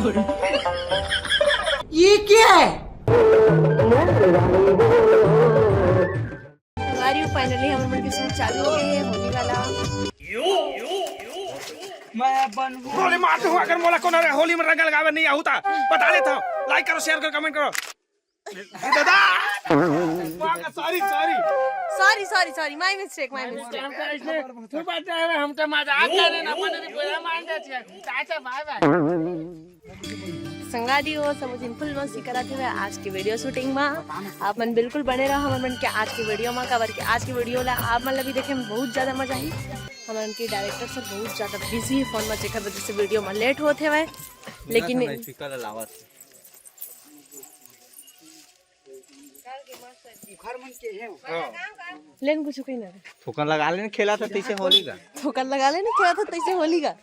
ये क्या है? फाइनली हमारे मन के सूट चालू हो गए हैं होली वाला। मैं गोली मारते हूँ अगर मोला कोना होली में रंग लगावे नहीं आऊता बता देता हूँ। लाइक करो, शेयर करो, कमेंट करो। दादा sorry sorry sorry sorry sorry my mistake हम तो मजाक कर रहे ना बने पूरा मान जाते चाचा बाय बाय। संगादी हो समुझिन फुल मस्ती कराते हुए आज की वीडियो शूटिंग में आप मन बिल्कुल बने रहो हमारे मन के आज की वीडियो में कवर के आज की वीडियो ला आप मन भी देखे में बहुत ज्यादा मजा आई। हमारे उनके डायरेक्टर सर बहुत ज्यादा बिजी है फोन में चेकर वजह से वीडियो में लेट होते हुए लेकिन लेन कुछ कहीं ना थोकन लगा लेने खेला था तैसे होली का थोकन लगा लेने खेला था तैसे होली का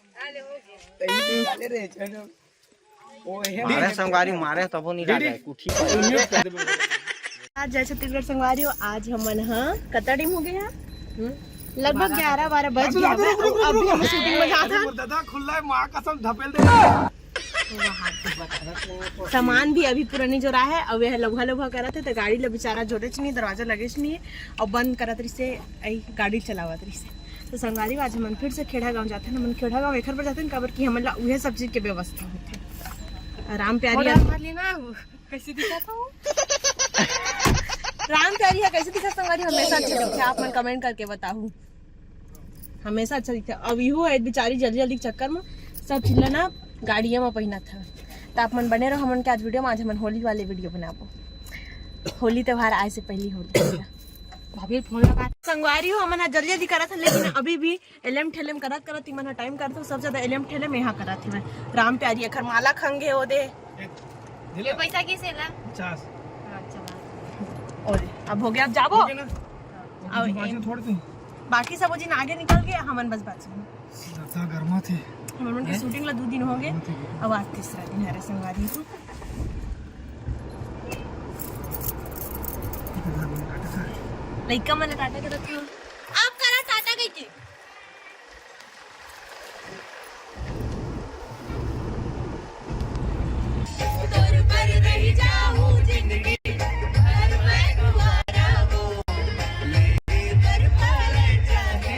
मारे संगवारी मारे तब नहीं लगा कुठी आज जय छत्तीसगढ़ संगवारी हो। आज हम मन कतड़ा टाइम हो गया लगभग 11-12 बज गया है। अभी हम शूटिंग में जा था दादा खुला है मां कसम धपेल दे। सामान भी अभी पुरानी जो रहा है अब यह लभा लभा करत है तो गाड़ी ला बेचारा जोड़े नहीं दरवाजा लगे नहीं है और बंद करत रही से गाड़ी चलावत रही से। तो संगवारी आज हम फिर से खेड़ा गाँव जाते हैं मन खेड़ा गाँव एखर पर जाते हैं कबर की हमला उहे सब चीज के व्यवस्था होती है। राम प्यारी कैसे दिखाता हूँ राम प्यारी है कैसे दिखा संगवारी हमेशा अच्छा दिखे आप मन कमेंट करके बताऊँ हमेशा अच्छा दिखता। अब यू है बेचारी जल्दी जल्दी चक्कर में सब चिल्ला ना गाड़िया में पहना था तो आप मन बने रहो हमन के आज वीडियो में। आज हम होली वाले वीडियो बनाबो होली त्योहार आए से पहली होली भाभी फोन लगा संगवारी हो हमन जल्दी जल्दी करा था लेकिन अभी भी एलएम ठेलम करत करत मन टाइम करत सब ज्यादा एलएम ठेलम यहाँ करत है। राम प्यारी अखर माला खंगे हो दे ये पैसा कैसे ला 50 और अब हो गया अब जाबो अब बाकी सब दिन आगे निकल गए हमन बस बात दादा गर्मा थे हमन की शूटिंग ला 2 दिन हो गए अब आज तीसरा दिन है रे संगवारी को लइका मन टाटा करत हूं आप करा टाटा गई थी तोर पर रह जाऊं जिंदगी भर मैं तुम्हारा वो मेरे पर पाले जाके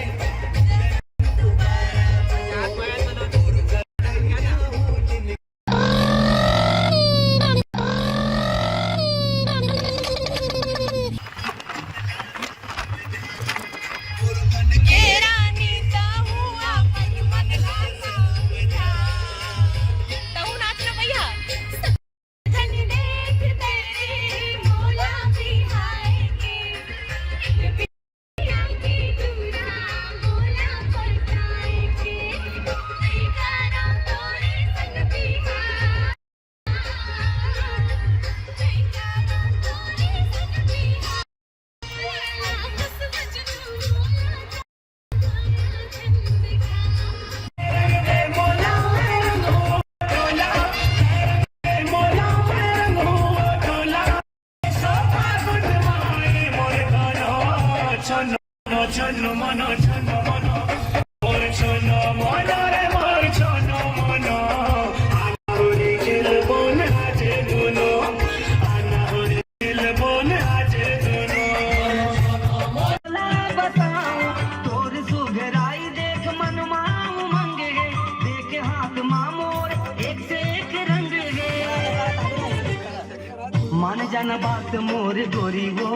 मान जाना बात मोर गोरी वो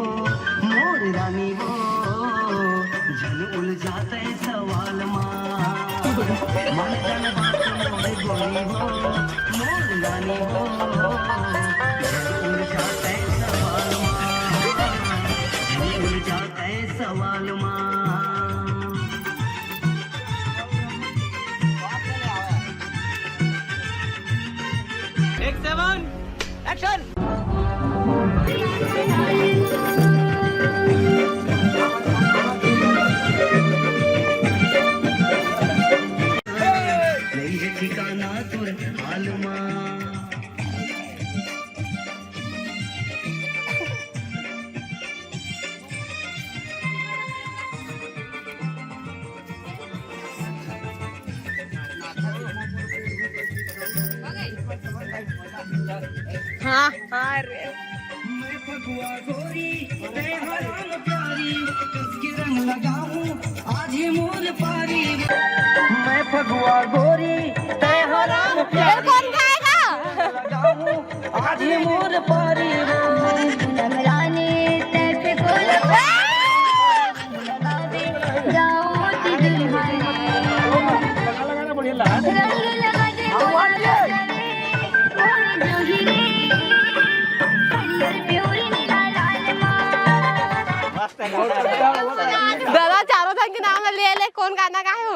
मोर रानी वो जन उलझाता है सवाल मान जाना बात मोर गोरी वो मोर रानी वो जन उलझाता है सवाल जन उलझाता है सवाल एक्शन ठिकाना तुर हालमा हाँ हाँ रे मैं फगुआ गोरी तय हो राम फिर कौन गाएगा? आज ही मोर पारी रानी तैफ गुल जाओ दिल माने रंग लगा दे और जोगिरे हरियर प्योरी नीला लाल माँ दादा चारों धन के नाम ले ले कौन गाना गाए हो?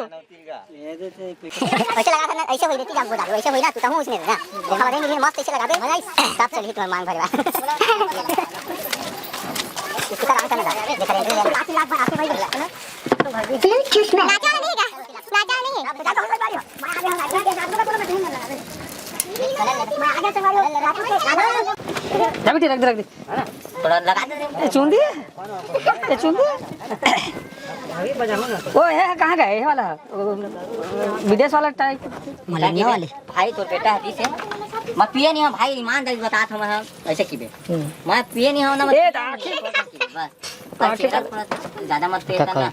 ऐसे लगा करना ऐसे होई बेटी जब बोला ऐसे होई ना तू तो उसमें ना हमारे लिए मस्त ऐसे लगा दे मजा सब चली तुम्हारी मांग भरवा इसका काम करना देख रहे हैं 5 लाख आके भाई बोला फिल्म किस में नाचा नहीं का नाचा नहीं तो तो बारी हो मैं आगे हम नाचा के साथ में नहीं लगा मैं आगे से बारी जा बेटी रख दे थोड़ा लगा दे चुन दिए चुन दिए वो है कहाँ गए ये वाला विदेश वाला टाइप मलानिया वाले भाई तो बेटा है से मैं पिए नहीं हूं भाई ईमानदारी बता था मैं ऐसे की बे मैं पिए नहीं हूं ना बस ज्यादा मत पिए ना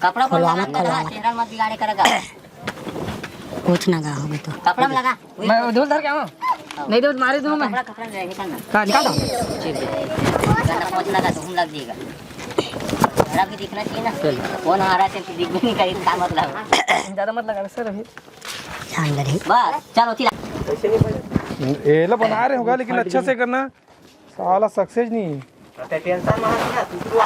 कपड़ा पर लगा चेहरा मत बिगाड़े करेगा कुछ ना गा हो तो कपड़ा में लगा मैं धूल धर के आऊं नहीं तो मारे दूं मैं कपड़ा ले निकालना का निकाल दो ज्यादा पहुंच लगा तो हम लग जाएगा जरा भी दिखना चाहिए ना कौन आ रहा है तो दिख भी नहीं कहीं का मतलब ज्यादा मत लगा सर अभी शानदार है बस चलो तिला ये ला बना रहे होगा लेकिन अच्छा से करना साला सक्सेस नहीं टेंशन में है सुतरू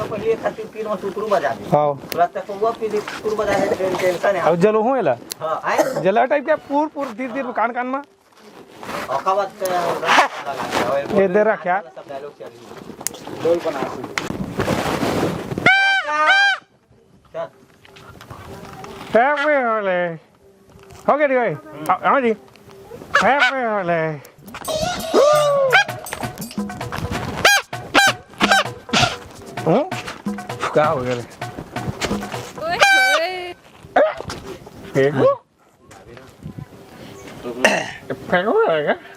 पहले खातिर तीन में सुतरू बजा दे हां तुरंत तक वो फिर सुतरू बजा है टेंशन है अब जलो हो एला हां आए जला टाइप क्या पूर धीरे धीरे कान कान में औकावत ये दे रहा क्या सब डायलॉग चल डोल बना चल हैप्पी होले हो गया भाई आओ जी हैप्पी होले क्या हो गया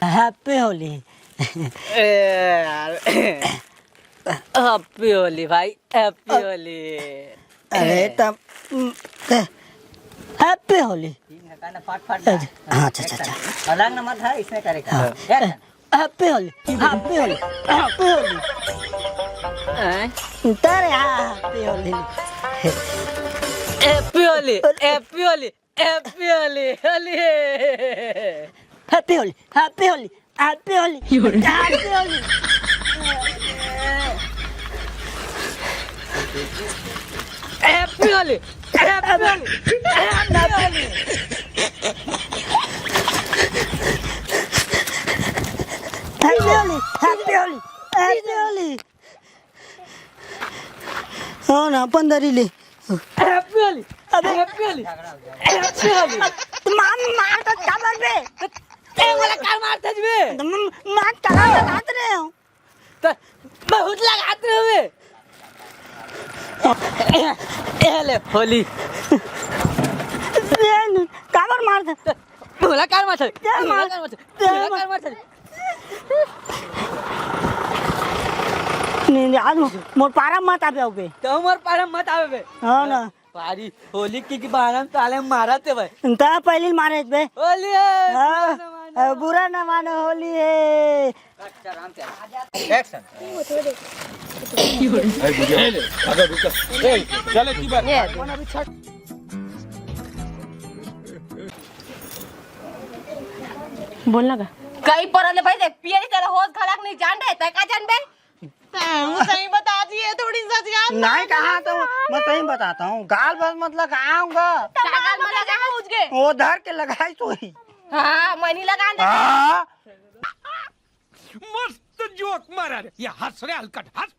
हैप्पी होली हैप्पी होली भाई हैप्पी होली अरे तब हैप्पी होली फट फट अच्छा अलग नंबर था इसमें करेगा happy Holi happy Holi happy Holi तेरे happy Holi happy Holi happy Holi happy Holi Holi happy Holi happy Holi happy Holi happy Holi happy Holi happy Holi happy Holi happy Holi हाँ ना 15 ले हैप्पी होली अबे हैप्पी होली हैप्पी होली मार तो काबर बे ए वाला कार मारते बे मार करा लगाते रहे हो तो बहुत लगाते हो बे ए ले होली काबर मारते वाला कार मारते कार मारते नहीं आज मोर पारा मत आवे बे तो मोर पारा मत आवे बे हां ना पारी होली की बारम ताले मारते भाई ता पहले मारे बे होली है बुरा ना मानो होली है एक्शन चले की बात बोलना का कई परले भाई देख पिए तेरा होश खलाक नहीं जान रहे तय का जान बे वो सही बता दिए थोड़ी सा यार नहीं कहा तो मैं सही बताता हूँ गाल बस मत लगाऊंगा गाल में लगा है उसके वो धर के लगाई तो ही हां मनी लगा दे हाँ मस्त जोक मारा रे ये हंस रे हलकट हंस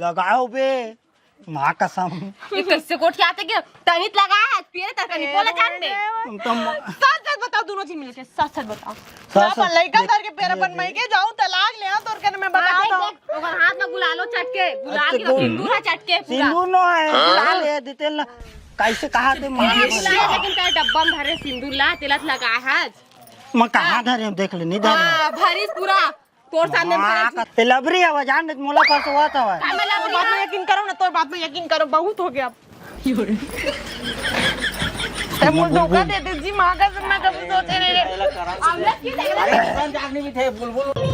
लगाओ बे माँ कसम ये कैसे कोट के आते के तनित लगा है पिए तक नहीं बोला जान बे तुम सच सच बताओ दोनों चीज मिलके सच सच बताओ सच मैं लइका धर के पेड़ बन मई के जाऊं तलाक ले तो और मैं बता दो ओकर हाथ में गुलाल लो चटके गुलाल के सिंदूर चटके पूरा सिंदूर नो है गुलाल है देते ना कैसे कहा थे मुझे गुलाल लेकिन तेरे डब्बा में भरे सिंदूर ला तिलक लगा है मैं कहाँ धरे हम देख ले नहीं धरे भरीस पूरा तोर सामने ते लबरी आवाज जान दे मोला पास हुआ था भाई तोर बात में यकीन करो ना, तोर बात में यकीन करो, बहुत हो गया अब मुझे धोखा दे दे जी, माँ का मैं कभी सोचे नहीं रे। अरे किसान जागनी भी थे बुलबुल